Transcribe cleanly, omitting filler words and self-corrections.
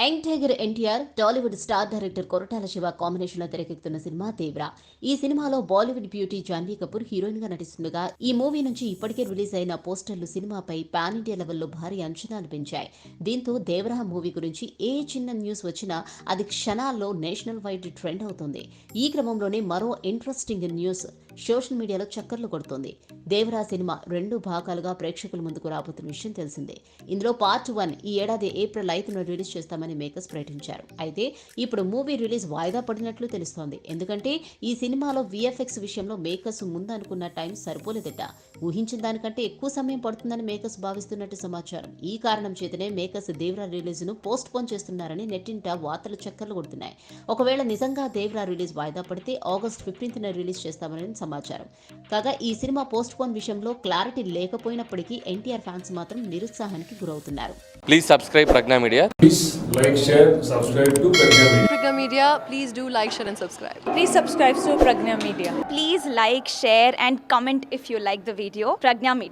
Young tiger NTR, Tollywood star director Koratala Shiva combination లో తెరకెక్కుతున్న cinema Devara. ఈ సినిమాలో బాలీవుడ్ బ్యూటీ జాన్వీ కపూర్ హీరోయిన్ గా నటిస్తుండగా, ఈ మూవీ నుంచి ఇప్పటికే రిలీజ్ అయిన పోస్టర్లు సినిమాపై పాన్ ఇండియా లెవెల్లో భారీ అంచనాలు పెంచాయి. దీంతో దేవ్రా మూవీ గురించి ఏ చిన్న న్యూస్ వచ్చినా అది క్షణాల్లో నేషనల్ వైడ్ ట్రెండ్ అవుతుంది. ఈ క్రమంలోనే మరో ఇంట్రెస్టింగ్ న్యూస్ సోషల్ మీడియాలో చక్కర్లు కొడుతోంది. దేవరా సినిమా 2 భాగాలుగా ప్రేక్షకుల ముందుకు రాబోతున్న విషయం తెలిసిందే. ఇందులో పార్ట్ 1 ఈ ఏడాది ఏప్రిల్ 5న రిలీజ్ చేస్తామని మేకర్స్ ప్రకటించారు. అయితే ఇప్పుడు మూవీ రిలీజ్ వాయిదా పడినట్లు తెలుస్తోంది. ఎందుకంటే ఈ సినిమాలో విఎఫ్ఎక్స్ విషయంలో మేకర్స్ ముందు అనుకున్న టైం సరిపోలేదట. ఊహించిన దానికంటే ఎక్కువ సమయం పడుతుందని మేకర్స్ భావిస్తున్నట్టు సమాచారం. ఈ కారణం చేతనే మేకర్స్ దేవరా రిలీజ్ ను పోస్ట్ పోన్ చేస్తున్నారని నెట్టింట వార్తలు చక్కర్లు కొడుతున్నాయి. ఒకవేళ నిజంగా దేవరా రిలీజ్ వాయిదా పడితే ఆగస్ట్ 15న రిలీజ్ చేస్తామని సమాచారం. కాగా ఈ సినిమా పోస్ట్ పోన్ విషయంలో క్లారిటీ లేకపోయినప్పటికీ ఎన్టీఆర్ ఫ్యాన్స్ మాత్రం నిరుత్సాహానికి గురవుతున్నారు. Please subscribe Pragna Media. Please like, share, subscribe to Pragna Media. Pragna Media, please do like, share and subscribe. Please subscribe to Pragna Media. Please like, share and comment if you like the video. Pragna Media.